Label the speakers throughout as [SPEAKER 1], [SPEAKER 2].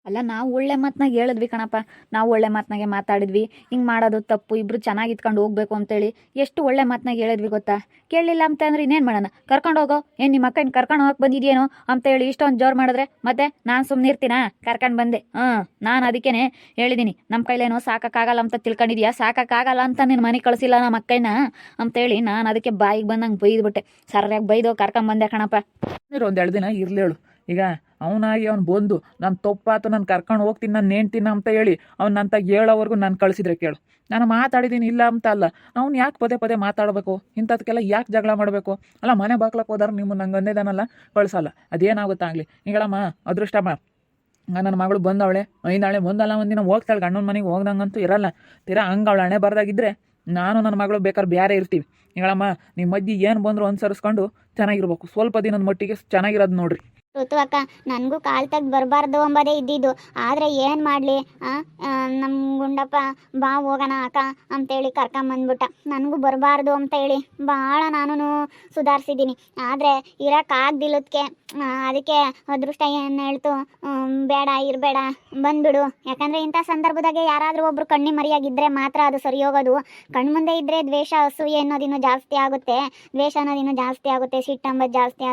[SPEAKER 1] ಅಲ್ಲ ನಾವು ಒಳ್ಳೆ ಮಾತನಾಗ ಹೇಳಿದ್ವಿ ಕಣಪ್ಪ. ನಾವು ಒಳ್ಳೆ ಮಾತನಾಗೆ ಮಾತಾಡಿದ್ವಿ. ಹಿಂಗೆ ಮಾಡೋದು ತಪ್ಪು, ಇಬ್ರು ಚೆನ್ನಾಗಿ ಇತ್ಕೊಂಡು ಹೋಗ್ಬೇಕು ಅಂತೇಳಿ ಎಷ್ಟು ಒಳ್ಳೆ ಮಾತನಾಗ ಹೇಳಿದ್ವಿ ಗೊತ್ತಾ. ಕೇಳಲಿಲ್ಲ ಅಂತ ಅಂದ್ರೆ ಇನ್ನೇನು ಮಾಡೋಣ? ಕರ್ಕೊಂಡು ಹೋಗೋ, ಏನು ನಿಮ್ಮ ಅಕ್ಕನ ಕರ್ಕೊಂಡು ಹೋಗಕ್ಕೆ ಬಂದಿದ್ಯೇನೋ ಅಂತೇಳಿ ಇಷ್ಟೊಂದು ಜೋರು ಮಾಡಿದ್ರೆ ಮತ್ತೆ ನಾನು ಸುಮ್ಮನೆ ಇರ್ತೀನಾ? ಕರ್ಕೊಂಡು ಬಂದೆ. ನಾನು ಅದಕ್ಕೇ ಹೇಳಿದ್ದೀನಿ, ನಮ್ಮ ಕೈಲೇನೋ ಸಾಕಾಗಲ್ಲ ಅಂತ ತಿಳ್ಕೊಂಡಿದ್ಯಾ? ಸಾಕಾಗಲ್ಲ ಅಂತ ನಿನ್ನ ಮನೆಗೆ ಕಳಿಸಿಲ್ಲ ನಮ್ಮ ಅಕ್ಕನ ಅಂತೇಳಿ ನಾನು ಅದಕ್ಕೆ ಬಾಯಿಗೆ ಬಂದಂಗೆ ಬೈದ್ಬಿಟ್ಟೆ. ಸರಿಯಾಗಿ ಬೈದು ಕರ್ಕೊಂಬಂದೆ ಕಣಪ್ಪ.
[SPEAKER 2] ಒಂದು 2 ದಿನ ಇರಲೇಳು. ಈಗ ಅವನಾಗಿ ಅವ್ನು ಬಂದು ನಾನು ತಪ್ಪಾತು, ನಾನು ಕರ್ಕೊಂಡು ಹೋಗ್ತೀನಿ, ನಾನು ನೇಣ್ತೀನಿ ಅಂತ ಹೇಳಿ ಅವ್ನು ಅಂತ ಹೇಳೋವರೆಗೂ ನಾನು ಕಳಿಸಿದ್ರೆ ಕೇಳು. ನಾನು ಮಾತಾಡಿದ್ದೀನಿ ಇಲ್ಲ ಅಂತ ಅಲ್ಲ, ಅವ್ನು ಯಾಕೆ ಪದೇ ಪದೇ ಮಾತಾಡಬೇಕು? ಇಂಥದಕ್ಕೆಲ್ಲ ಯಾಕೆ ಜಗಳ ಮಾಡಬೇಕು? ಅಲ್ಲ, ಮನೆ ಬಾಕ್ಲಕ್ಕೆ ಹೋದ್ರೆ ನೀವು ನಂಗೆ ಒಂದೇದಾನಲ್ಲ ಕಳಿಸಲ್ಲ, ಅದೇನಾಗುತ್ತಾ ಆಗಲಿ. ಈಗಳಮ್ಮ ಅದೃಷ್ಟಮ್ಮ, ನನ್ನ ಮಗಳು ಬಂದವಳೆ, ಐದಾಳೆ, ಮುಂದಲ್ಲ ಒಂದಿನ ಹೋಗ್ತಾಳೆ ಗಂಡನ ಮನೆಗೆ, ಹೋಗ್ದಂಗಂತೂ ಇರಲ್ಲ. ಹಂಗೆ ಅವಳು ಹಣೆ ಬರ್ದಾಗಿದ್ದರೆ ನಾನು ನನ್ನ ಮಗಳು ಬೇಕಾದ್ರೆ ಬೇರೆ ಇರ್ತೀವಿ. ಈಗಳಮ್ಮ ನಿಮ್ಮ ಮಧ್ಯೆ ಏನು ಬಂದರೂ ಅನುಸರಿಸ್ಕೊಂಡು ಚೆನ್ನಾಗಿರ್ಬೇಕು. ಸ್ವಲ್ಪ ದಿನದ ಮಟ್ಟಿಗೆ ಚೆನ್ನಾಗಿರೋದು ನೋಡ್ರಿ.
[SPEAKER 3] ಋತು ಅಕ್ಕ, ನನಗೂ ಕಾಲು ತೆಗ್ದು ಬರಬಾರ್ದು ಅಂಬೋದೇ ಇದ್ದಿದ್ದು. ಆದರೆ ಏನು ಮಾಡಲಿ, ನಮ್ಮ ಗುಂಡಪ್ಪ ಬಾ ಹೋಗೋಣ ಅಕ್ಕ ಅಂತೇಳಿ ಕರ್ಕೊಂಬಂದ್ಬಿಟ್ಟ. ನನಗೂ ಬರಬಾರ್ದು ಅಂತೇಳಿ ಭಾಳ ನಾನು ಸುಧಾರಿಸಿದ್ದೀನಿ. ಆದರೆ ಇರೋಕ್ಕಾಗ್ದಿಲ್ಲದಕ್ಕೆ ಅದಕ್ಕೆ ಅದೃಷ್ಟ ಏನು ಹೇಳ್ತು, ಬೇಡ ಇರಬೇಡ ಬಂದ್ಬಿಡು. ಯಾಕಂದರೆ ಇಂಥ ಸಂದರ್ಭದಾಗೆ ಯಾರಾದರೂ ಒಬ್ಬರು ಕಣ್ಣಿ ಮರಿಯಾಗಿದ್ದರೆ ಮಾತ್ರ ಅದು ಸರಿ ಹೋಗೋದು. ಕಣ್ಮುಂದೆ ಇದ್ದರೆ ದ್ವೇಷ, ಅಸೂಯೆ ಅನ್ನೋದಿನ್ನೂ ಜಾಸ್ತಿ ಆಗುತ್ತೆ, ದ್ವೇಷ ಅನ್ನೋದಿನ್ನೂ ಜಾಸ್ತಿ ಆಗುತ್ತೆ, ಸಿಟ್ಟಂಬದು ಜಾಸ್ತಿ.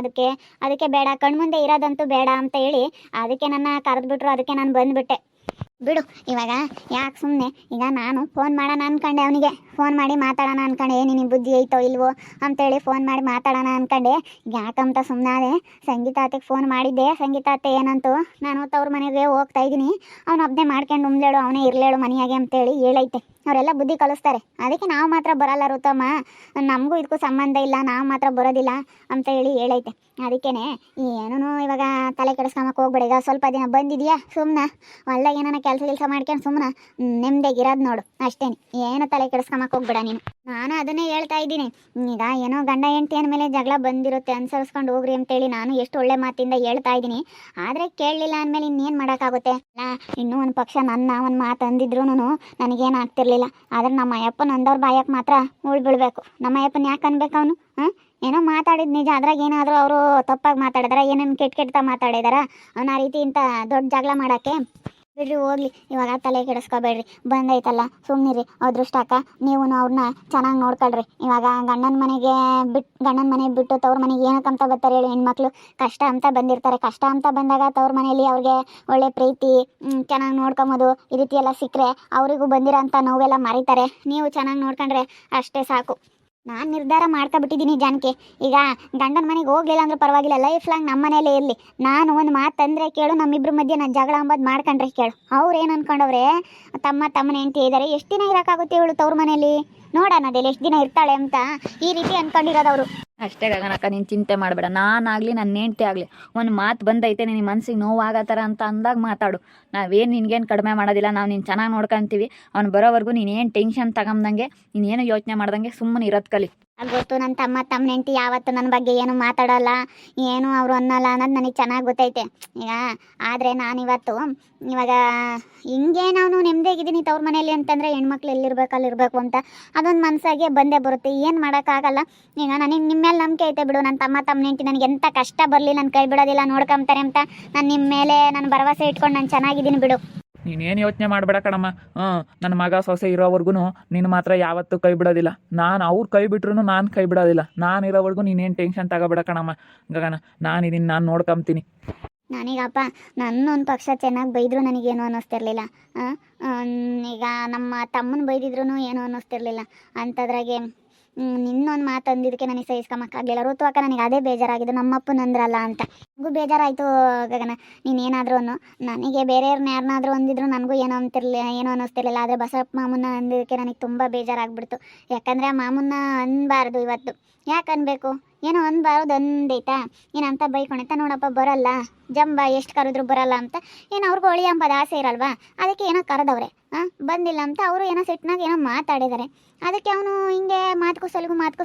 [SPEAKER 3] ಅದಕ್ಕೆ ಬೇಡ, ಕಣ್ಮುಂದೆ ಇರೋದಂತೂ ಬೇಡ ಅಂತ ಹೇಳಿ ಅದಕ್ಕೆ ನನ್ನ ಕರೆದ್ಬಿಟ್ರು. ಅದಕ್ಕೆ ನಾನು ಬಂದುಬಿಟ್ಟೆ. ಬಿಡು ಇವಾಗ ಯಾಕೆ ಸುಮ್ಮನೆ. ಈಗ ನಾನು ಫೋನ್ ಮಾಡೋಣ ಅಂದ್ಕೊಂಡೆ, ಅವನಿಗೆ ಫೋನ್ ಮಾಡಿ ಮಾತಾಡೋಣ ಅಂದ್ಕೊಂಡೆ, ನಿನಗೆ ಬುದ್ಧಿ ಐತೋ ಇಲ್ವೋ ಅಂತೇಳಿ ಫೋನ್ ಮಾಡಿ ಮಾತಾಡೋಣ ಅಂದ್ಕೊಂಡೆ. ಯಾಕಂತ ಸುಮ್ಮನೆ ಸಂಗೀತ ಅತ್ತೆಗೆ ಫೋನ್ ಮಾಡಿದ್ದೆ. ಸಂಗೀತ ಅತ್ತೆ ಏನಂತು, ನಾನು ತವ್ರ ಮನೆಗೆ ಹೋಗ್ತಾ ಇದ್ದೀನಿ, ಅವ್ನು ಒಬ್ಬನೇ ಮಾಡ್ಕೊಂಡು ಉಮ್ಲೇಳು, ಅವನೇ ಇರಲೇಳು ಮನೆಯಾಗೆ ಅಂತೇಳಿ ಹೇಳೈತೆ. ಅವರೆಲ್ಲ ಬುದ್ಧಿ ಕಲಿಸ್ತಾರೆ. ಅದಕ್ಕೆ ನಾವು ಮಾತ್ರ ಬರಲ್ಲ ಋತಮ್ಮ, ನಮಗೂ ಇದಕ್ಕೂ ಸಂಬಂಧ ಇಲ್ಲ, ನಾವು ಮಾತ್ರ ಬರೋದಿಲ್ಲ ಅಂತ ಹೇಳೈತೆ. ಅದಕ್ಕೇ ಏನೂ ಇವಾಗ ತಲೆ ಕೆಡಿಸ್ಕೊಂಬಕ್ಕೆ ಹೋಗ್ಬೇಡ. ಈಗ ಸ್ವಲ್ಪ ದಿನ ಬಂದಿದೆಯಾ, ಸುಮ್ಮನೆ ಹೊಲ್ದಾಗ ಏನಾನ ಕೆಲಸ ಮಾಡ್ಕೊಂಡು ಸುಮ್ಮನೆ ನೆಮ್ಮದಿಯಾಗಿರೋದು ನೋಡು ಅಷ್ಟೇ. ಏನು ತಲೆ ಕೆಡಿಸ್ಕೊಂಬಕ್ಕೆ ಹೋಗ್ಬೇಡ ನೀನು. ನಾನು ಅದನ್ನೇ ಹೇಳ್ತಾ ಇದ್ದೀನಿ. ಈಗ ಏನೋ ಗಂಡ ಹೆಂಡತಿ ಅಂದಮೇಲೆ ಜಗಳ ಬಂದಿರುತ್ತೆ, ಅನುಸರಿಸ್ಕೊಂಡು ಹೋಗ್ರಿ ಅಂತೇಳಿ ನಾನು ಎಷ್ಟು ಒಳ್ಳೆ ಮಾತಿಂದ ಹೇಳ್ತಾ ಇದ್ದೀನಿ. ಆದರೆ ಕೇಳಲಿಲ್ಲ ಅಂದಮೇಲೆ ಇನ್ನೇನು ಮಾಡೋಕ್ಕಾಗುತ್ತೆ? ಇನ್ನೂ ಒಂದು ಪಕ್ಷ ಒಂದು ಮಾತು ಅಂದಿದ್ರು ನನಗೇನು ಆಗ್ತಿರ್ಲಿಲ್ಲ. ಆದರೆ ನಮ್ಮ ಅಯ್ಯಪ್ಪನ ಅಂದವ್ರ ಬಾಯಕ್ಕೆ ಮಾತ್ರ ಉಳ್ಬಿಡ್ಬೇಕು. ನಮ್ಮ ಅಯ್ಯಪ್ಪನ ಯಾಕೆ ಅನ್ಬೇಕು ಅವನು? ಏನೋ ಮಾತಾಡಿದ್ ನಿಜ, ಅದ್ರಾಗ ಏನಾದರೂ ಅವರು ತಪ್ಪಾಗಿ ಮಾತಾಡಿದಾರ, ಏನೇನು ಕೆಟ್ಟ ಮಾತಾಡಿದಾರ ಅವನ ಆ ರೀತಿ ಇಂಥ ದೊಡ್ಡ ಜಗಳ ಮಾಡೋಕ್ಕೆ? ಬಿಡ್ರಿ ಹೋಗ್ಲಿ, ಇವಾಗ ತಲೆ ಕೆಡಿಸ್ಕೋಬೇಡ್ರಿ. ಬಂದೈತಲ್ಲ ಸುಮ್ಮನಿರಿ. ಅದೃಷ್ಟ ಅಕ್ಕ, ನೀವು ಅವ್ರನ್ನ ಚೆನ್ನಾಗಿ ನೋಡ್ಕೊಳ್ರಿ. ಇವಾಗ ಗಂಡನ ಮನೆ ಬಿಟ್ಟು ತವ್ರ ಮನೆಗೆ ಏನಕ್ಕಂತ ಬರ್ತಾರೆ ಹೇಳಿ? ಹೆಣ್ಮಕ್ಳು ಕಷ್ಟ ಅಂತ ಬಂದಿರ್ತಾರೆ. ಕಷ್ಟ ಅಂತ ಬಂದಾಗ ತವ್ರ ಮನೇಲಿ ಅವ್ರಿಗೆ ಒಳ್ಳೆ ಪ್ರೀತಿ, ಚೆನ್ನಾಗಿ ನೋಡ್ಕೊಂಬೋದು, ಈ ರೀತಿ ಎಲ್ಲ ಸಿಕ್ಕರೆ ಅವರಿಗೂ ಬಂದಿರೋಂಥ ನೋವೆಲ್ಲ ಮರೀತಾರೆ. ನೀವು ಚೆನ್ನಾಗಿ ನೋಡ್ಕೊಂಡ್ರೆ ಅಷ್ಟೇ ಸಾಕು. ನಾನು ನಿರ್ಧಾರ ಮಾಡ್ಕೊಬಿಟ್ಟಿದ್ದೀನಿ ಜಾನಕಿ. ಈಗ ಗಂಡನ ಮನೆಗೆ ಹೋಗ್ಲಿಲ್ಲ ಅಂದ್ರೆ ಪರವಾಗಿಲ್ಲ, ಲೈಫ್ ಲಾಂಗ್ ನಮ್ಮ ಮನೇಲೇ ಇರಲಿ. ನಾನು ಒಂದು ಮಾತಂದರೆ ಕೇಳು, ನಮ್ಮಿಬ್ಬರ ಮಧ್ಯೆ ನಾನು ಜಗಳ ಅಂಬೋದು ಮಾಡ್ಕೊಂಡ್ರೆ ಕೇಳು. ಅವ್ರು ಏನು ಅಂದ್ಕೊಂಡವ್ರೆ, ತಮ್ಮನ ಹೆಂಡತಿ ಇದ್ದಾರೆ, ಎಷ್ಟು ದಿನ ಇರೋಕ್ಕಾಗುತ್ತೆ ಇವಳು ತವ್ರ ಮನೇಲಿ? ನೋಡೋಣ ಅದೆಲ್ಲ ಎಷ್ಟು ದಿನ ಇರ್ತಾಳೆ ಅಂತ ಈ ರೀತಿ ಅಂದ್ಕೊಂಡಿರೋದವರು.
[SPEAKER 1] ಅಷ್ಟೇ ಗಗನಕ್ಕ, ನೀನು ಚಿಂತೆ ಮಾಡಬೇಡ. ನಾನಾಗಲಿ ನನ್ನ ಹೆಂಡ್ತಿ ಆಗಲಿ ಒಂದು ಮಾತು ಬಂದೈತೆ ನಿನ್ನ ಮನಸ್ಸಿಗೆ ನೋವಾಗತ್ತಾರ ಅಂತ ಅಂದಾಗ ಮಾತಾಡು. ನಾವೇನು ನಿನ್ಗೇನು ಕಡಿಮೆ ಮಾಡೋದಿಲ್ಲ, ನಾವು ನೀನು ಚೆನ್ನಾಗಿ ನೋಡ್ಕೊತೀವಿ. ಅವ್ನು ಬರೋವರೆಗೂ ನೀನೇನು ಟೆನ್ಷನ್ ತಗೊಂಬಂಗೆ, ನೀನೇನು ಯೋಚನೆ ಮಾಡ್ದಂಗೆ ಸುಮ್ಮನೆ ಇರೋದು ಕಲಿ.
[SPEAKER 3] ಗೊತ್ತು, ನನ್ನ ತಮ್ಮನ ಹೆಂಡತಿ ಯಾವತ್ತು ನನ್ನ ಬಗ್ಗೆ ಏನು ಮಾತಾಡೋಲ್ಲ, ಏನು ಅವರು ಅನ್ನೋಲ್ಲ ಅನ್ನೋದು ನನಗೆ ಚೆನ್ನಾಗಿ ಗೊತ್ತೈತೆ. ಈಗ ಆದರೆ ನಾನಿವತ್ತು ಇವಾಗ ಹಿಂಗೆ ನಾನು ನೆಮ್ಮದಿಯಾಗಿದ್ದೀನಿ ತವ್ರ ಮನೇಲಿ ಅಂತಂದರೆ ಹೆಣ್ಮಕ್ಳು ಎಲ್ಲಿರ್ಬೇಕು ಅಲ್ಲಿರಬೇಕು ಅಂತ ಅದೊಂದು ಮನಸ್ಸಾಗೆ ಬಂದೇ ಬರುತ್ತೆ. ಏನು ಮಾಡೋಕ್ಕಾಗಲ್ಲ. ಈಗ ನನಗೆ ನಿಮ್ಮ ಮೇಲೆ ನಂಬಿಕೆ ಐತೆ ಬಿಡು. ನನ್ನ ತಮ್ಮನ ಹೆಂಡತಿ ನನಗೆ ಎಂಥ ಕಷ್ಟ ಬರಲಿ ನಾನು ಕೈ ಬಿಡೋದಿಲ್ಲ, ನೋಡ್ಕೊಂತಾರೆ ಅಂತ ನಾನು ನಿಮ್ಮ ಮೇಲೆ ನಾನು ಭರವಸೆ ಇಟ್ಕೊಂಡು ನಾನು ಚೆನ್ನಾಗಿದ್ದೀನಿ ಬಿಡು.
[SPEAKER 2] ನೀನೇನು ಯೋಚನೆ ಮಾಡಬೇಡ ಕಣಮ್ಮ. ನನ್ನ ಮಗ ಸೊಸೆ ಇರೋವರೆಗೂ ನೀನು ಮಾತ್ರ ಯಾವತ್ತೂ ಕೈ ಬಿಡೋದಿಲ್ಲ. ನಾನು ಅವ್ರು ಕೈ ಬಿಟ್ರು ನಾನು ಕೈ ಬಿಡೋದಿಲ್ಲ. ನಾನು ಇರೋವರೆಗೂ ನೀನೇನು ಟೆನ್ಷನ್ ತಗೋಬೇಡ ಕಣಮ್ಮ ಗಗನ. ನಾನಿದ್ದೀನಿ, ನಾನು ನೋಡ್ಕೊಂತೀನಿ.
[SPEAKER 3] ನನಗಪ್ಪ ನನ್ನೊಂದು ಪಕ್ಷ ಚೆನ್ನಾಗಿ ಬೈದರೂ ನನಗೇನು ಅನ್ನಿಸ್ತಿರ್ಲಿಲ್ಲ. ಈಗ ನಮ್ಮ ತಮ್ಮನ ಬೈದಿದ್ರು ಏನೂ ಅನ್ನಿಸ್ತಿರ್ಲಿಲ್ಲ. ಅಂಥದ್ರಾಗೆ ನಿನ್ನೊಂದು ಮಾತು ಅಂದಿದ್ದಕ್ಕೆ ನನಗೆ ಸಹಿಸ್ಕೊಂಬಕ್ಕಾಗಲಿಲ್ಲ. ಋತು ಅಕ್ಕ, ನನಗೆ ಅದೇ ಬೇಜಾರಾಗಿದ್ದು, ನಮ್ಮಪ್ಪನ ಅಂದ್ರಲ್ಲ ಅಂತ. ನನಗೂ ಬೇಜಾರಾಯಿತು ಗಗನ. ನೀನೇನಾದ್ರೂ ನನಗೆ ಬೇರೆಯವ್ರನ್ನ ಯಾರನ್ನಾದ್ರೂ ಅಂದಿದ್ರು ನನಗೂ ಏನೋ ಅನ್ನಿಸ್ತಿರ್ಲಿಲ್ಲ. ಆದರೆ ಬಸಪ್ಪ ಮಾಮೂನ ಅಂದಿದ್ದಕ್ಕೆ ನನಗೆ ತುಂಬ ಬೇಜಾರಾಗ್ಬಿಡ್ತು. ಯಾಕಂದರೆ ಆ ಮಾಮೂನ ಅನ್ಬಾರ್ದು ಇವತ್ತು. ಯಾಕೆ ಅನ್ಬೇಕು? ಏನೋ ಅನ್ಬಾರ್ದು ಅಂದೈತಾ? ಏನಂತ ಬೈಕೊಣಿತ ನೋಡಪ್ಪ ಬರಲ್ಲ, ಜಂಬ ಎಷ್ಟು ಕರೆದ್ರು ಬರಲ್ಲ ಅಂತ ಏನು ಅವ್ರಿಗೂ ಹೊಳಿ ಅಂಬದು ಆಸೆ ಇರಲ್ವಾ? ಅದಕ್ಕೆ ಏನೋ ಕರೆದವ್ರೆ, ಬಂದಿಲ್ಲ ಅಂತ ಅವರು ಏನೋ ಸಿಟ್ನಾಗ ಏನೋ ಮಾತಾಡಿದ್ದಾರೆ. ಅದಕ್ಕೆ ಅವನು ಹಿಂಗೆ ಮಾತ್ಕು ಸಲ್ಗು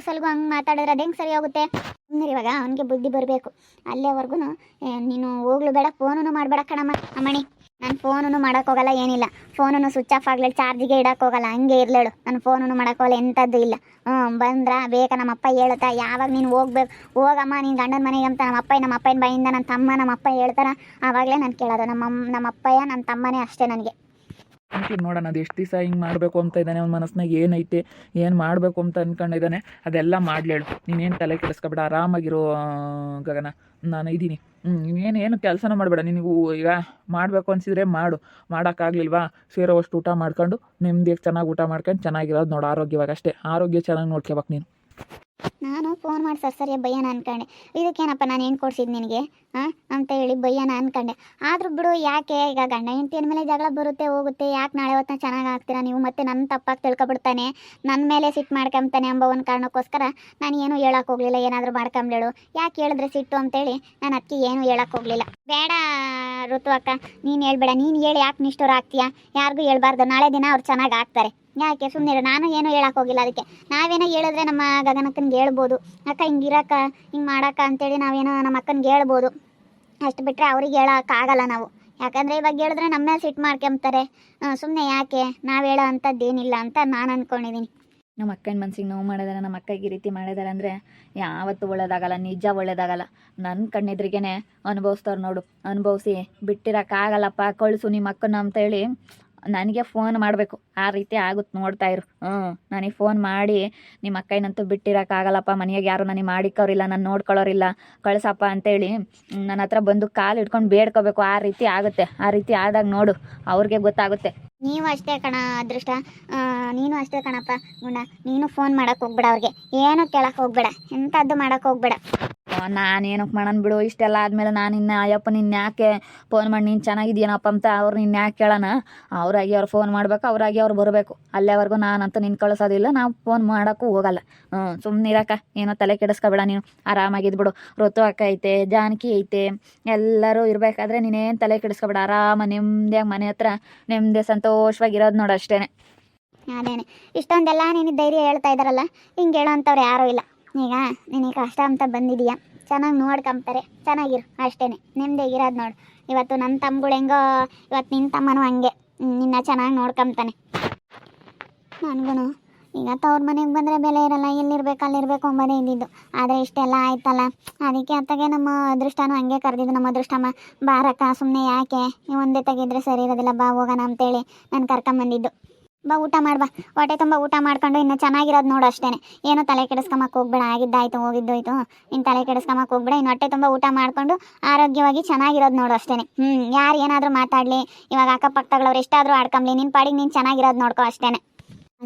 [SPEAKER 3] ಹಂಗೆ ಮಾತಾಡಿದ್ರೆ ಅದು ಹೆಂಗೆ ಸರಿ ಹೋಗುತ್ತೆ? ಇವಾಗ ಅವನಿಗೆ ಬುದ್ಧಿ ಬರಬೇಕು. ಅಲ್ಲೇವರೆಗೂ ನೀನು ಹೋಗ್ಲು ಬೇಡ, ಫೋನೂ ಮಾಡಬೇಡ ಕಣಮ್ಮ ಅಮ್ಮಣಿ. ನಾನು ಫೋನೂ ಮಾಡೋಕ್ಕೋಗಲ್ಲ ಏನಿಲ್ಲ, ಫೋನೂ ಸ್ವಿಚ್ ಆಫ್ ಆಗಲಿ, ಚಾರ್ಜಿಗೆ ಇಡೋಕ್ಕೋಗಲ್ಲ, ಹಂಗೆ ಇರಲೇಳು. ನಾನು ಫೋನೂ ಮಾಡೋಕ್ಕೋಗಲ್ಲ, ಎಂಥದ್ದು ಇಲ್ಲ. ಬಂದ್ರೆ ಬೇಕಾ ನಮ್ಮಪ್ಪ ಹೇಳ್ತಾ ಯಾವಾಗ ನೀನು ಹೋಗ್ಬೇಕು ಹೋಗಮ್ಮ ನೀನು ಗಂಡನ ಮನೆಗೆ ಅಂತ ನಮ್ಮ ಅಪ್ಪನ ಬಾಯಿಂದ ನನ್ನ ತಮ್ಮ ನಮ್ಮ ಅಪ್ಪ ಹೇಳ್ತಾರ, ಆವಾಗಲೇ ನಾನು ಕೇಳೋದು. ನಮ್ಮ ಅಪ್ಪಯ್ಯ ನನ್ನ ತಮ್ಮನೇ ಅಷ್ಟೇ ನನಗೆ.
[SPEAKER 2] ಅಂತೀನಿ ನೋಡೋಣ, ಅದು ಎಷ್ಟು ದಿವಸ ಹಿಂಗೆ ಮಾಡಬೇಕು ಅಂತ ಇದ್ದಾನೆ, ಅವ್ನ ಮನಸ್ಸಿನಾಗ ಏನೈತೆ, ಏನು ಮಾಡಬೇಕು ಅಂತ ಅಂದ್ಕೊಂಡಿದ್ದಾನೆ, ಅದೆಲ್ಲ ಮಾಡಲೇಳು. ನೀನೇನು ತಲೆ ಕೆಡಿಸ್ಕೊಬೇಡ, ಆರಾಮಾಗಿರೋ ಗಗನ, ನಾನು ಇದ್ದೀನಿ. ನೀನೇನು ಕೆಲಸನ ಮಾಡಬೇಡ. ನಿನಗೂ ಈಗ ಮಾಡಬೇಕು ಅನಿಸಿದ್ರೆ ಮಾಡೋಕ್ಕಾಗಲಿಲ್ವಾ, ಸೇರೋವಷ್ಟು ಊಟ ಮಾಡ್ಕೊಂಡು ನೆಮ್ಮದಿಯಾಗಿ ಚೆನ್ನಾಗಿ ಊಟ ಮಾಡ್ಕೊಂಡು ಚೆನ್ನಾಗಿರೋದು ನೋಡು, ಆರೋಗ್ಯವಾಗಿ ಅಷ್ಟೇ. ಆರೋಗ್ಯ ಚೆನ್ನಾಗಿ ನೋಡ್ಕೋಬೇಕು ನೀನು.
[SPEAKER 3] ನಾನು ಫೋನ್ ಮಾಡಿ ಸರಿಯ ಬಯ್ಯನ ಅನ್ಕೊಂಡೆ, ಇದಕ್ಕೇನಪ್ಪ ನಾನು ಏನು ಕೊಡ್ಸಿದ್ದು ನಿನಗೆ ಅಂತ ಹೇಳಿ ಬಯ್ಯನ ಅನ್ಕೊಂಡೆ. ಆದರೂ ಬಿಡು, ಯಾಕೆ ಈಗ ಗಂಡ ಹೆಂಡತಿ ಮೇಲೆ ಜಗಳ ಬರುತ್ತೆ ಹೋಗುತ್ತೆ, ಯಾಕೆ ನಾಳೆ ಹೊತ್ತಿನ ಚೆನ್ನಾಗಿ ಆಗ್ತೀರಾ ನೀವು, ಮತ್ತೆ ನನ್ನ ತಪ್ಪಾಗಿ ತಿಳ್ಕೊಬಿಡ್ತಾನೆ, ನನ್ನ ಮೇಲೆ ಸಿಟ್ಟು ಮಾಡ್ಕೊಂತಾನೆ ಎಂಬ ಒಂದು ಕಾರಣಕ್ಕೋಸ್ಕರ ನಾನು ಏನೂ ಹೇಳಕ್ಕೆ ಹೋಗಲಿಲ್ಲ. ಏನಾದರೂ ಮಾಡ್ಕೊಂಬೇಳು, ಯಾಕೆ ಹೇಳಿದ್ರೆ ಸಿಟ್ಟು ಅಂತೇಳಿ ನಾನು ಅದಕ್ಕೆ ಏನೂ ಹೇಳಕ್ಕೆ ಹೋಗಲಿಲ್ಲ. ಬೇಡ ಋತು ಅಕ್ಕ, ನೀನು ಹೇಳ್ಬೇಡ, ನೀನು ಹೇಳಿ ಯಾಕೆ ನಿಷ್ಠೂರ ಆಗ್ತೀಯಾ, ಯಾರಿಗೂ ಹೇಳ್ಬಾರ್ದು, ನಾಳೆ ದಿನ ಅವ್ರು ಚೆನ್ನಾಗಿ ಆಗ್ತಾರೆ. ಯಾಕೆ ಸುಮ್ಮನೆ, ನಾನು ಏನೂ ಹೇಳಕ್ಕೆ ಹೋಗಿಲ್ಲ. ಅದಕ್ಕೆ ನಾವೇನೋ ಹೇಳಿದ್ರೆ ನಮ್ಮ ಗಗನಕ್ಕನಿಗೆ ಹೇಳ್ಬೋದು, ಅಕ್ಕ ಹಿಂಗಿರಕ್ಕ ಹಿಂಗೆ ಮಾಡಕ್ಕ ಅಂತೇಳಿ ನಾವೇನೋ ನಮ್ಮ ಅಕ್ಕನಿಗೆ ಹೇಳ್ಬೋದು. ಅಷ್ಟು ಬಿಟ್ಟರೆ ಅವ್ರಿಗೆ ಹೇಳೋಕ್ಕಾಗಲ್ಲ ನಾವು, ಯಾಕಂದರೆ ಇವಾಗ ಹೇಳಿದ್ರೆ ನಮ್ಮ ಮೇಲೆ ಸಿಟ್ಟು ಮಾಡ್ಕೊಂತಾರೆ. ಸುಮ್ಮನೆ ಯಾಕೆ, ನಾವು ಹೇಳೋ ಅಂಥದ್ದೇನಿಲ್ಲ ಅಂತ ನಾನು ಅಂದ್ಕೊಂಡಿದ್ದೀನಿ.
[SPEAKER 1] ನಮ್ಮ ಅಕ್ಕನ ಮನ್ಸಿಗೆ ನೋವು ಮಾಡಿದಾರೆ, ನಮ್ಮ ಅಕ್ಕಗೆ ಈ ರೀತಿ ಮಾಡಿದ್ದಾರೆ ಅಂದರೆ ಯಾವತ್ತೂ ಒಳ್ಳೇದಾಗಲ್ಲ, ನಿಜ ಒಳ್ಳೇದಾಗಲ್ಲ. ನನ್ನ ಕಣ್ಣೆದ್ರಿಗೇ ಅನುಭವಿಸ್ತವ್ರು ನೋಡು, ಅನುಭವಿಸಿ ಬಿಟ್ಟಿರೋಕ್ಕಾಗಲ್ಲಪ್ಪ, ಕಳಿಸು ನಿಮ್ಮ ಅಕ್ಕನ ಅಂತೇಳಿ ನನಗೆ ಫೋನ್ ಮಾಡಬೇಕು. ಆ ರೀತಿ ಆಗುತ್ತೆ, ನೋಡ್ತಾಯಿರು. ನನಗೆ ಫೋನ್ ಮಾಡಿ ನಿಮ್ಮ ಅಕ್ಕನಂತೂ ಬಿಟ್ಟಿರೋಕ್ಕಾಗಲ್ಲಪ್ಪ, ಮನೆಯಾಗ ಯಾರು ನನಗೆ ಮಾಡಿಕೋರಿಲ್ಲ, ನಾನು ನೋಡ್ಕೊಳ್ಳೋರಿಲ್ಲ, ಕಳ್ಸಪ್ಪ ಅಂತೇಳಿ ನನ್ನ ಹತ್ರ ಬಂದು ಕಾಲು ಇಟ್ಕೊಂಡು ಬೇಡ್ಕೋಬೇಕು. ಆ ರೀತಿ ಆಗುತ್ತೆ. ಆ ರೀತಿ ಆದಾಗ ನೋಡು, ಅವ್ರಿಗೆ ಗೊತ್ತಾಗುತ್ತೆ.
[SPEAKER 3] ನೀವು ಅಷ್ಟೇ ಕಣ ಅದೃಷ್ಟ, ನೀನು ಅಷ್ಟೇ ಕಣಪ್ಪ ಗುಣ. ನೀನು ಫೋನ್ ಮಾಡೋಕ್ಕೆ ಹೋಗ್ಬೇಡ, ಅವ್ರಿಗೆ ಏನು ಕೇಳಕ್ಕೆ ಹೋಗ್ಬೇಡ, ಎಂಥದ್ದು ಮಾಡೋಕ್ಕೆ ಹೋಗ್ಬೇಡ.
[SPEAKER 1] ನಾನೇನಕ್ಕೆ ಮಾಡೋಣ ಬಿಡು, ಇಷ್ಟೆಲ್ಲ ಆದಮೇಲೆ ನಾನು ಇನ್ನು ಅಯ್ಯಪ್ಪ ನಿನ್ನ ಯಾಕೆ ಫೋನ್ ಮಾಡಿ ನೀನು ಚೆನ್ನಾಗಿದ್ದೀನಪ್ಪ ಅಂತ ಅವ್ರು ನಿನ್ನ ಯಾಕೆ ಕೇಳೋಣ. ಅವರಾಗಿ ಅವ್ರು ಫೋನ್ ಮಾಡಬೇಕು, ಅವರಾಗಿ ಅವ್ರು ಬರಬೇಕು. ಅಲ್ಲೇವರೆಗೂ ನಾನಂತೂ ನಿನ್ನ ಕಳಿಸೋದಿಲ್ಲ, ನಾವು ಫೋನ್ ಮಾಡೋಕ್ಕೂ ಹೋಗಲ್ಲ. ಸುಮ್ಮನೆ ಇರಕ್ಕ, ಏನೋ ತಲೆ ಕೆಡಿಸ್ಕೊಬೇಡ ನೀನು, ಆರಾಮಾಗಿದ್ಬಿಡು. ಋತು ಅಕ್ಕ ಐತೆ, ಜಾನಕಿ ಐತೆ, ಎಲ್ಲರೂ ಇರಬೇಕಾದ್ರೆ ನೀನೇನು ತಲೆ ಕೆಡಿಸ್ಕೊಬೇಡ, ಆರಾಮ ನೆಮ್ಮದಿಯಾಗಿ ಮನೆ ಹತ್ರ ನೆಮ್ಮದಿ ಸಂತೋಷವಾಗಿರೋದು ನೋಡು ಅಷ್ಟೇ.
[SPEAKER 3] ಅದೇನೆ, ಇಷ್ಟೊಂದೆಲ್ಲ ನೀನು ಧೈರ್ಯ ಹೇಳ್ತಾ ಇದ್ದಾರಲ್ಲ, ಹಿಂಗೆ ಹೇಳೋ ಅಂಥವ್ರು ಯಾರೂ ಇಲ್ಲ. ಈಗ ನಿನಗೆ ಕಷ್ಟ ಅಂತ ಬಂದಿದೀಯಾ, ಚೆನ್ನಾಗಿ ನೋಡ್ಕೊಂತಾರೆ, ಚೆನ್ನಾಗಿರು ಅಷ್ಟೇ, ನೆಮ್ಮದಿಯಾಗಿರೋದು ನೋಡು. ಇವತ್ತು ನನ್ನ ತಮ್ಮಗಳು ಹೆಂಗೋ, ಇವತ್ತು ನಿನ್ನ ತಮ್ಮನೂ ಹಂಗೆ ನಿನ್ನ ಚೆನ್ನಾಗಿ ನೋಡ್ಕೊಂತಾನೆ. ನನಗೂ ಈಗ ತವ್ರ ಮನೆಗೆ ಬಂದರೆ ಬೆಲೆ ಇರಲ್ಲ, ಎಲ್ಲಿರ್ಬೇಕು ಅಲ್ಲಿರಬೇಕು ಅಂಬೋದೇ ಇದ್ದಿದ್ದು. ಆದರೆ ಇಷ್ಟೆಲ್ಲ ಆಯ್ತಲ್ಲ, ಅದಕ್ಕೆ ಅತ್ತಗೆ ನಮ್ಮ ಅದೃಷ್ಟನೂ ಹಂಗೆ ಕರೆದಿದ್ದು. ನಮ್ಮ ಅದೃಷ್ಟಮ್ಮ ಬಾರಕ್ಕ, ಸುಮ್ಮನೆ ಯಾಕೆ ಒಂದೇ ತೆಗಿದ್ರೆ ಸರಿ ಇರೋದಿಲ್ಲ, ಬಾ ಹೋಗೋಣ ಅಂತೇಳಿ ನಾನು ಕರ್ಕೊಂಬಂದಿದ್ದು. ಬಾ ಊಟ ಮಾಡ್ಬಾ, ಹೊಟ್ಟೆ ತುಂಬ ಊಟ ಮಾಡ್ಕೊಂಡು ಇನ್ನು ಚೆನ್ನಾಗಿರೋದು ನೋಡು ಅಷ್ಟೇ. ಏನೋ ತಲೆ ಕೆಡಿಸ್ಕೊಂಬಕ್ಕೆ ಹೋಗ್ಬೇಡ, ಆಗಿದ್ದಾಯ್ತು ಹೋಗಿದ್ದೋಯ್ತು, ಇನ್ನು ತಲೆ ಕೆಡಿಸ್ಕೊಂಬಕ್ಕೆ ಹೋಗ್ಬೇಡ. ಇನ್ನು ಹೊಟ್ಟೆ ತುಂಬ ಊಟ ಮಾಡಿಕೊಂಡು ಆರೋಗ್ಯವಾಗಿ ಚೆನ್ನಾಗಿರೋದು ನೋಡು ಅಷ್ಟೇ. ಯಾರು ಏನಾದರೂ ಮಾತಾಡಲಿ, ಇವಾಗ ಅಕ್ಕಪಕ್ಕದವ್ರು ಎಷ್ಟಾದರೂ ಆಡ್ಕೊಂಬ್ಲಿ, ನಿನ್ನ ಪಾಡಿಗೆ ನೀನು ಚೆನ್ನಾಗಿರೋದು ನೋಡ್ಕೊ ಅಷ್ಟೇ.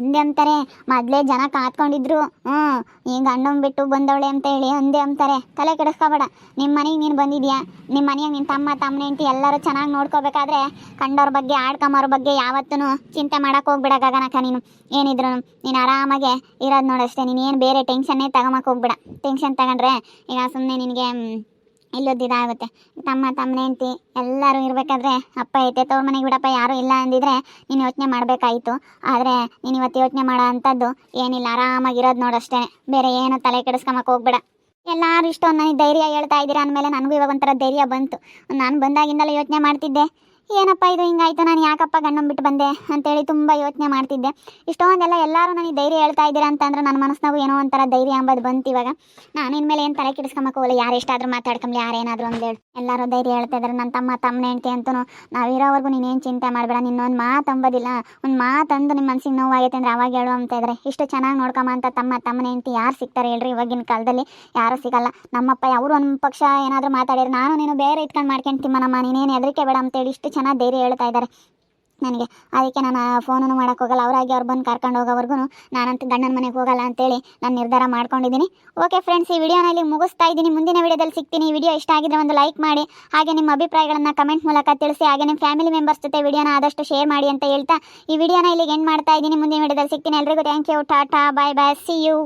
[SPEAKER 3] ಅಂದೆ ಅಂತಾರೆ, ಮೊದಲೇ ಜನ ಕಾತ್ಕೊಂಡಿದ್ರು, ಈ ಗಂಡನ ಬಿಟ್ಟು ಬಂದವಳೆ ಅಂತ ಹೇಳಿ ಅಂದೆ ಅಂತಾರೆ. ತಲೆ ಕೆಡಿಸ್ಕೋಬೇಡ, ನಿಮ್ಮ ಮನೆಗೆ ನೀನು ಬಂದಿದ್ಯಾ, ನಿಮ್ಮ ಮನೆಯಾಗ ನಿನ್ನ ತಮ್ಮ ಹೆಂಡತಿ ಎಲ್ಲರೂ ಚೆನ್ನಾಗಿ ನೋಡ್ಕೋಬೇಕಾದ್ರೆ ಕಂಡವ್ರ ಬಗ್ಗೆ ಆಡ್ಕೊಂಬವ್ರ ಬಗ್ಗೆ ಯಾವತ್ತೂ ಚಿಂತೆ ಮಾಡೋಕೆ ಹೋಗ್ಬೇಡ ಗಗನಕ್ಕ. ನೀನು ಏನಿದ್ರು ನೀನು ಆರಾಮಾಗೆ ಇರೋದು ನೋಡಷ್ಟೇ. ನೀನು ಏನು ಬೇರೆ ಟೆನ್ಷನ್ನೇ ತಗೊಂಬಕ್ಕೆ ಹೋಗ್ಬೇಡ. ಟೆನ್ಷನ್ ತಗೊಂಡ್ರೆ ಈಗ ಸುಮ್ಮನೆ ನಿನಗೆ ಇಲ್ಲೊದ್ದಿದಾಗುತ್ತೆ. ತಮ್ಮನೇ ಹೆಂಡತಿ ಎಲ್ಲರೂ ಇರಬೇಕಾದ್ರೆ ಅಪ್ಪ ಐತೆ, ತವ್ರ ಮನೆಗೆ ಬಿಡಪ್ಪ ಯಾರೂ ಇಲ್ಲ ಅಂದಿದ್ರೆ ನೀನು ಯೋಚನೆ ಮಾಡಬೇಕಾಯಿತು. ಆದರೆ ನೀನು ಇವತ್ತು ಯೋಚನೆ ಮಾಡೋ ಅಂಥದ್ದು ಏನಿಲ್ಲ, ಆರಾಮಾಗಿರೋದು ನೋಡಷ್ಟೇ. ಬೇರೆ ಏನು ತಲೆ ಕೆಡಿಸ್ಕೊಂಬಕ್ಕೆ ಹೋಗ್ಬೇಡ. ಎಲ್ಲರೂ ಇಷ್ಟೊಂದು ನನಗೆ ಧೈರ್ಯ ಹೇಳ್ತಾ ಇದ್ದೀರಾ ಅಂದಮೇಲೆ ನನಗೂ ಇವಾಗ ಒಂಥರ ಧೈರ್ಯ ಬಂತು. ನಾನು ಬಂದಾಗಿಂದಲೇ ಯೋಚನೆ ಮಾಡ್ತಿದ್ದೆ, ಏನಪ್ಪ ಇದು ಹಿಂಗಾಯ್ತು, ನಾನು ಯಾಕಪ್ಪ ಗಂಡನ ಬಿಟ್ಟು ಬಂದೆ ಅಂತೇಳಿ ತುಂಬ ಯೋಚನೆ ಮಾಡ್ತಿದ್ದೆ. ಇಷ್ಟೊಂದೆಲ್ಲ ಎಲ್ಲರೂ ನನಗೆ ಧೈರ್ಯ ಹೇಳ್ತಾ ಇದ್ದೀರಾ ಅಂತಂದ್ರೆ ನನ್ನ ಮನಸ್ಸಿನಾಗೂ ಏನೋ ಒಂಥರ ಧೈರ್ಯ ಅಂಬೋದು ಬಂತು. ಇವಾಗ ನಾನು ಇನ್ಮೇಲೆ ಏನು ತಲೆ ಕೆಡಿಸ್ಕೊಂಬಕ್ಕೆ ಹೋಗಲ್ಲ, ಯಾರು ಎಷ್ಟಾದರೂ ಮಾತಾಡ್ಕೊಂಬ್ಲಿ, ಯಾರೇನಾದರೂ ಅಂದೇಳಿ ಎಲ್ಲರೂ ಧೈರ್ಯ ಹೇಳ್ತಾ ಇದ್ದಾರೆ. ನನ್ನ ತಮ್ಮನ ಹೆಂಡತಿ ಅಂತೂ ನಾವಿರೋವರೆಗೂ ನೀನೇನು ಚಿಂತೆ ಮಾಡಬೇಡ, ನಿನ್ನೊಂದು ಮಾತು ಅಂಬೋದಿಲ್ಲ, ಒಂದು ಮಾತಂದು ನಿಮ್ಮ ಮನಸ್ಸಿಗೆ ನೋವಾಗೈತೆ ಅಂದರೆ ಅವಾಗ ಹೇಳು ಅಂತ ಇದ್ದಾರೆ. ಇಷ್ಟು ಚೆನ್ನಾಗಿ ನೋಡ್ಕೊಂಬ ಅಂತ ತಮ್ಮನ ಹೆಂಡತಿ ಯಾರು ಸಿಗ್ತಾರೆ ಹೇಳ್ರಿ, ಇವಾಗಿನ ಕಾಲದಲ್ಲಿ ಯಾರೂ ಸಿಗಲ್ಲ. ನಮ್ಮಪ್ಪ ಅವರು ಒಂದು ಪಕ್ಷ ಏನಾದರೂ ಮಾತಾಡಿದ್ರೆ ನಾನು ನೀನು ಬೇರೆ ಇಟ್ಕೊಂಡು ಮಾಡ್ಕೊಂತೀಮ್ಮ, ನಮ್ಮ ನೀನೇನು ಹೆದರಿಕೆ ಬೇಡ ಅಂತೇಳಿ ಇಷ್ಟು ಚೆನ್ನಾಗಿ ಧೈರ್ಯ ಹೇಳ್ತಾ ಇದ್ದಾರೆ ನನಗೆ. ಅದಕ್ಕೆ ನಾನು ಫೋನೂ ಮಾಡೋಕ್ಕೋಗಲ್ಲ, ಅವರಾಗಿ ಅವ್ರು ಬಂದು ಕರ್ಕೊಂಡು ಹೋಗೋವರೆಗೂ ನಾನಂತೂ ಗಂಡನ ಮನೆಗೆ ಹೋಗಲ್ಲ ಅಂತೇಳಿ ನಾನು ನಿರ್ಧಾರ ಮಾಡ್ಕೊಂಡಿದ್ದೀನಿ. ಓಕೆ ಫ್ರೆಂಡ್ಸ್, ಈ ವಿಡಿಯೋನಲ್ಲಿ ಮುಗಿಸ್ತಾ ಇದ್ದೀನಿ. ಮುಂದಿನ ವಿಡಿಯೋದಲ್ಲಿ ಸಿಗ್ತೀನಿ. ಈ ವಿಡಿಯೋ ಇಷ್ಟ ಆಗಿದ್ರೆ ಒಂದು ಲೈಕ್ ಮಾಡಿ, ಹಾಗೆ ನಿಮ್ಮ ಅಭಿಪ್ರಾಯಗಳನ್ನು ಕಮೆಂಟ್ ಮೂಲಕ ತಿಳಿಸಿ, ಹಾಗೆ ನಿಮ್ಮ ಫ್ಯಾಮಿಲಿ ಮೆಂಬರ್ಸ್ ಜೊತೆ ವಿಡಿಯೋನ ಆದಷ್ಟು ಶೇರ್ ಮಾಡಿ ಅಂತ ಹೇಳ್ತಾ ಈ ವಿಡಿಯೋನ ಇಲ್ಲಿಗೆ ಎಂಡ್ ಮಾಡ್ತಾ ಇದ್ದೀನಿ. ಮುಂದಿನ ವಿಡಿಯೋದಲ್ಲಿ ಸಿಗ್ತೀನಿ. ಎಲ್ರಿಗೂ ಥ್ಯಾಂಕ್ ಯು, ಟಾಟಾ, ಬಾಯ್ ಬಾಯ್, ಸಿ ಯು.